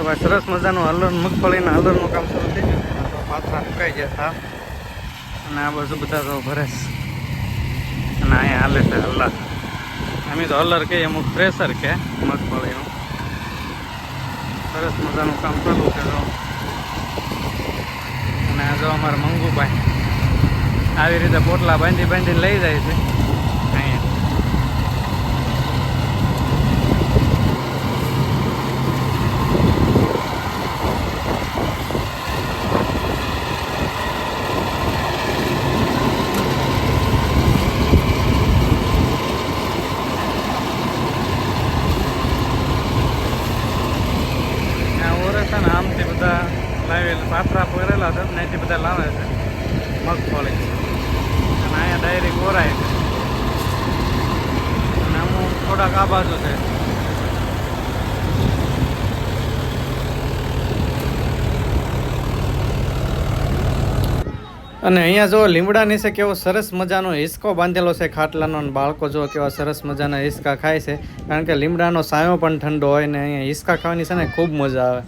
તો ભાઈ સરસ મજાનું હલર મગફળીના હલરનું કામ શરૂ થઈ ગયું છે. તો પાથરા ફૂંકાઈ ગયા હતા અને આ બાજુ બધા તો ભરે છે અને અહીંયા હાલે છે હલર. અમે તો હલર કહીએ, અમુક પ્રેશર કે મગફળીનું. સરસ મજાનું કામ ચાલુ છે. અને આ જો અમારા મંગુભાઈ આવી રીતે પોટલા બાંધીને લઈ જાય છે અહીંયા. આમથી બધા લાવેલા પાથરા ભરેલા હતા ને અહીંથી બધા લાવે છે મગફળી અને અહીંયા ડાયરેક્ટ ઓરાય છે. અને અમુક થોડાક આ બાજુ છે. અને અહીંયા જો લીમડા નીચે કેવો સરસ મજાનો હિસકો બાંધેલો છે ખાટલાનો. બાળકો જો કેવા સરસ મજાના હિસકા ખાય છે, કારણ કે લીમડાનો સાયો પણ ઠંડો હોય ને અહીંયા હિસકા ખાવાની છે ને ખૂબ મજા આવે.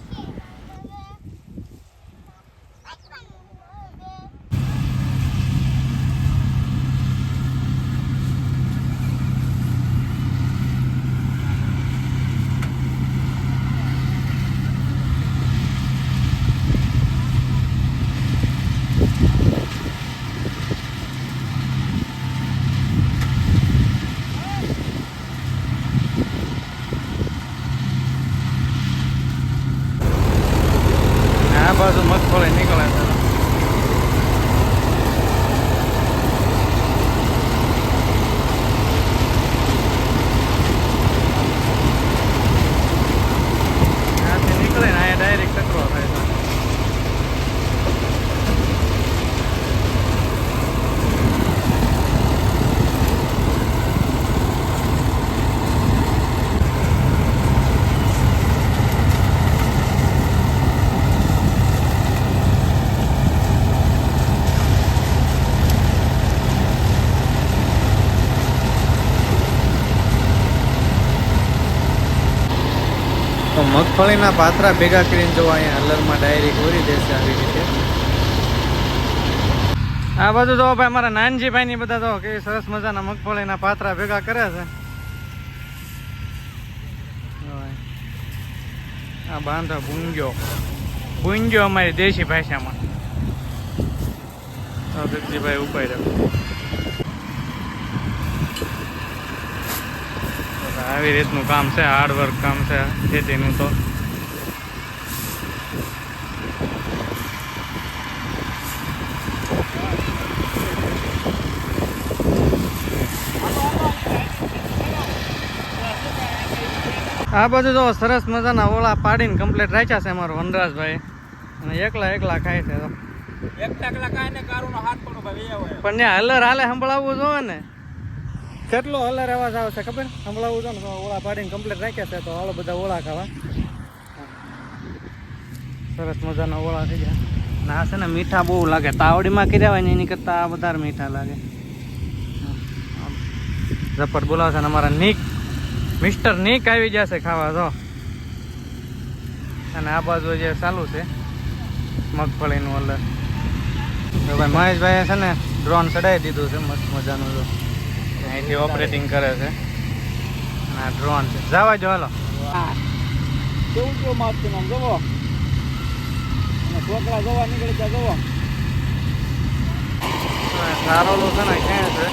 આ બાજુ મગફળી નીકળે છે. ત્યાંથી નીકળે ને અહીંયા ડાયરેક્ટ કચરો થાય છે. તો મગફળીના પાથરા ભેગા કરીને જો અહીંયા હલરમાં ડાયરેક્ટ ઓરી દેશે આવી રીતે. આ બધું જો ભાઈ અમારા નાનજીભાઈ ની બધા તો કે સરસ મજાના મગફળીના પાથરા ભેગા કરે છે. આ બાંધો ભૂંગ્યો અમારી દેશી ભાષામાં. દીપજીભાઈ ઉપાય રહ્યો. આવી રીતનું કામ છે, હાર્ડવર્ક કામ છે ખેતીનું. તો આ બધું તો સરસ મજાના ઓળા પાડીને કમ્પ્લીટ રાખ્યા છે અમારો વનરાજભાઈ. અને એકલા ખાય છે. પણ ત્યાં હલર હાલે સંભળાવવું જોઈએ ને. કેટલો હલર અવાજ આવે છે ખબર? સંભળાવવું છે ને. ઓળા પાડીને કમ્પ્લીટ રાખ્યા છે. તો હાલો બધા ઓળા ખાવા. સરસ મજાના ઓળા થઈ ગયા. ના છે ને મીઠા બહુ લાગે. તાવડીમાં કર્યા હોય ને એની કરતા આ વધારે મીઠા લાગે. ઝપટ બોલાવે છે ને અમારા નીક, મિસ્ટર નીક આવી જશે ખાવા જો. અને આ બાજુ જે ચાલુ છે મગફળીનું હલર. તો ભાઈ મહેશભાઈએ છે ને ડ્રોન ચડાવી દીધું છે મસ્ત મજાનું. જો અહીંથી ઓપરેટિંગ કરે છે. આ ડ્રોન છે. જવા જો હાલો. કેવું કેવું માપતું આમ જવો. અને છોકરા જવા નીકળી ત્યાં જવો. સારોલું છે ને ક્યાં છે?